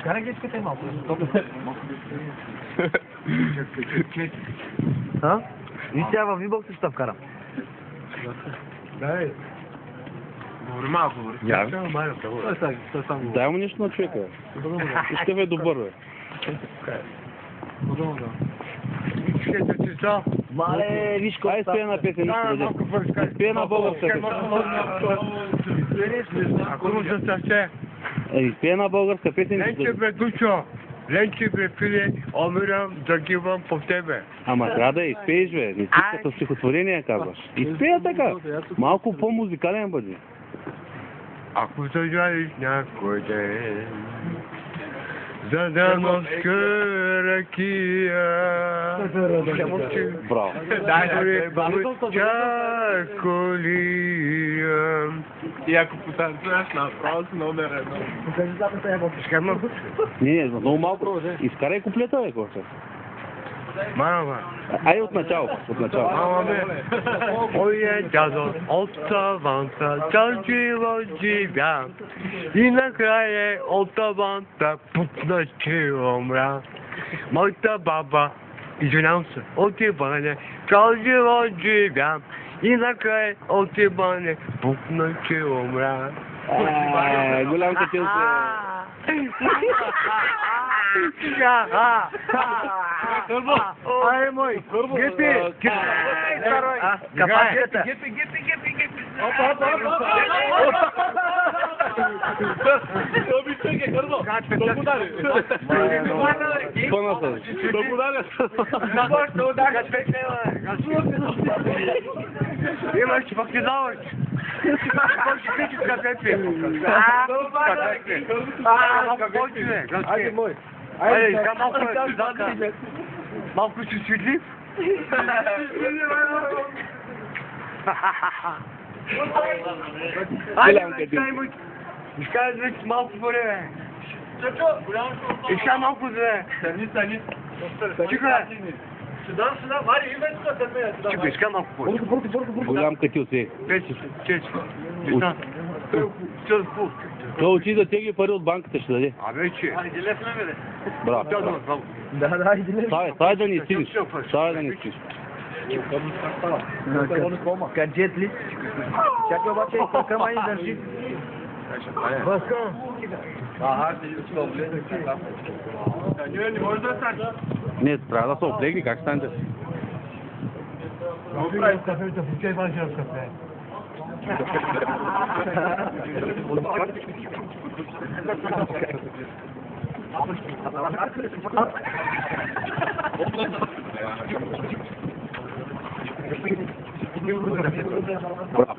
Кара гечката малко. А? И сега във V-Box ще вкарам. Дай. Говори малко, говори. Дай му нещо на човека. Ще ви е добър, бе. Мале, виж колко Ай, спее на песен, нищо да даде. Спее на българска песен. Ако му се съще, Спее на българска песен, нищо Ленче да даде. бе Дучо, Ленче бе Филе, умирам, загивам по тебе. Ама трябва да изпееш, бе. Не си като стихотворение казваш. Изпея така. Малко по-музикален бъде. Ако зажалиш някой ден, за да носка ракия. Браво. Чаколия. И ако потанцуваш направо си номер едно. Не, много малко. Изкарай куплета, бе, Коша. Мама. Ай, от начало. От начало. Мама бе. Ой е дядо от таванта, цял живот живя. И накрая от таванта пукна, че умря. Моята баба, извинявам се, от Иване, цял живот живя. И накрая от Иване пукна, че умря. Голям катил се. Ай мой, гепи, Капачета. По-насъл. Имаш пък ти даваш. Айде мой. Айде, малко си светлив. Айде, изкажа малко време. Иска малко време. Чика. Чика, иска малко повече. Голям катил се. Печи. Той учи да тегли пари от банката, ще даде. Абе, че. Браво. Да, иди ли? Ставай да ни стигнеш. Ставай да ни стигнеш. Гаджет ли? Чакай обаче, към и държи. Възкъм. Не може да стане. Не, трябва да се облегни, как станете? Кафето, включай вашия кафе. Браво.